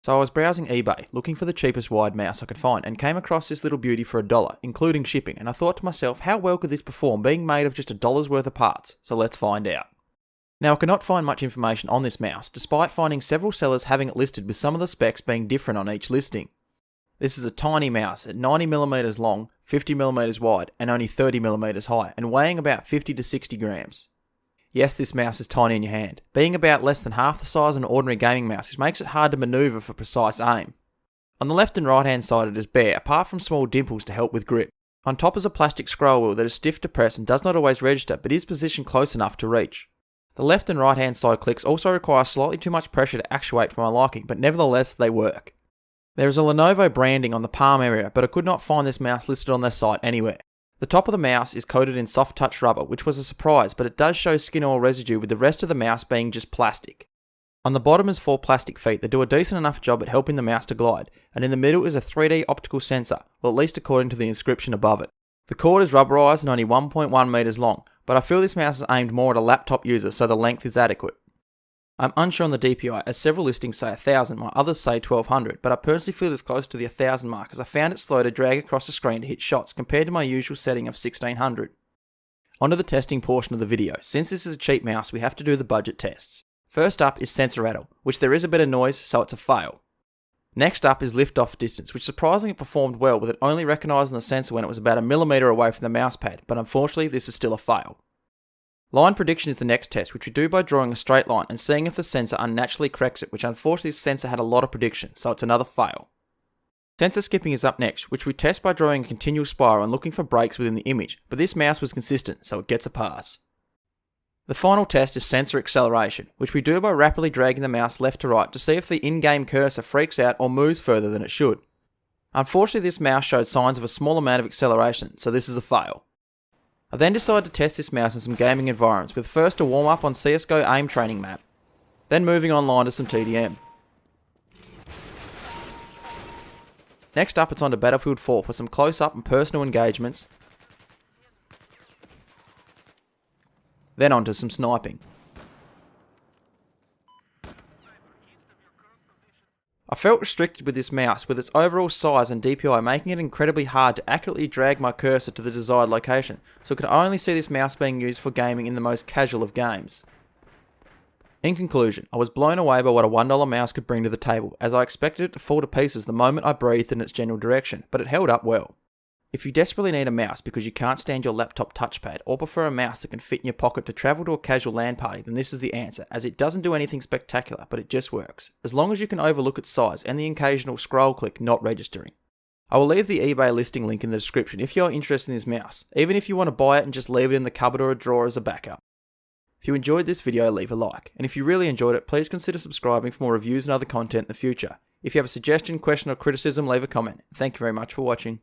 So I was browsing eBay, looking for the cheapest wired mouse I could find, and came across this little beauty for $1, including shipping, and I thought to myself, how well could this perform being made of just $1 worth of parts? So let's find out. Now I could not find much information on this mouse, despite finding several sellers having it listed with some of the specs being different on each listing. This is a tiny mouse at 90mm long, 50mm wide, and only 30mm high, and weighing about 50 to 60 grams. Yes, this mouse is tiny in your hand, being about less than half the size of an ordinary gaming mouse, which makes it hard to manoeuvre for precise aim. On the left and right hand side it is bare, apart from small dimples to help with grip. On top is a plastic scroll wheel that is stiff to press and does not always register, but is positioned close enough to reach. The left and right hand side clicks also require slightly too much pressure to actuate for my liking, but nevertheless they work. There is a Lenovo branding on the palm area, but I could not find this mouse listed on their site anywhere. The top of the mouse is coated in soft touch rubber, which was a surprise, but it does show skin oil residue with the rest of the mouse being just plastic. On the bottom is 4 plastic feet that do a decent enough job at helping the mouse to glide, and in the middle is a 3D optical sensor, well at least according to the inscription above it. The cord is rubberized and only 1.1 meters long, but I feel this mouse is aimed more at a laptop user, so the length is adequate. I'm unsure on the DPI, as several listings say 1000 while others say 1200, but I personally feel it's close to the 1000 mark as I found it slow to drag across the screen to hit shots compared to my usual setting of 1600. Onto the testing portion of the video. Since this is a cheap mouse, we have to do the budget tests. First up is sensor rattle, which there is a bit of noise, so it's a fail. Next up is lift-off distance, which surprisingly performed well with it only recognising the sensor when it was about 1 millimeter away from the mouse pad, but unfortunately this is still a fail. Line prediction is the next test, which we do by drawing a straight line and seeing if the sensor unnaturally corrects it, which unfortunately this sensor had a lot of prediction, so it's another fail. Sensor skipping is up next, which we test by drawing a continual spiral and looking for breaks within the image, but this mouse was consistent, so it gets a pass. The final test is sensor acceleration, which we do by rapidly dragging the mouse left to right to see if the in-game cursor freaks out or moves further than it should. Unfortunately this mouse showed signs of a small amount of acceleration, so this is a fail. I then decided to test this mouse in some gaming environments, with first a warm up on CSGO aim training map, then moving online to some TDM. Next up it's on to Battlefield 4 for some close up and personal engagements, then on to some sniping. I felt restricted with this mouse with its overall size and DPI making it incredibly hard to accurately drag my cursor to the desired location, so I could only see this mouse being used for gaming in the most casual of games. In conclusion, I was blown away by what a $1 mouse could bring to the table, as I expected it to fall to pieces the moment I breathed in its general direction, but it held up well. If you desperately need a mouse because you can't stand your laptop touchpad or prefer a mouse that can fit in your pocket to travel to a casual LAN party, then this is the answer, as it doesn't do anything spectacular, but it just works, as long as you can overlook its size and the occasional scroll click not registering. I will leave the eBay listing link in the description if you are interested in this mouse, even if you want to buy it and just leave it in the cupboard or a drawer as a backup. If you enjoyed this video, leave a like, and if you really enjoyed it, please consider subscribing for more reviews and other content in the future. If you have a suggestion, question or criticism, leave a comment. Thank you very much for watching.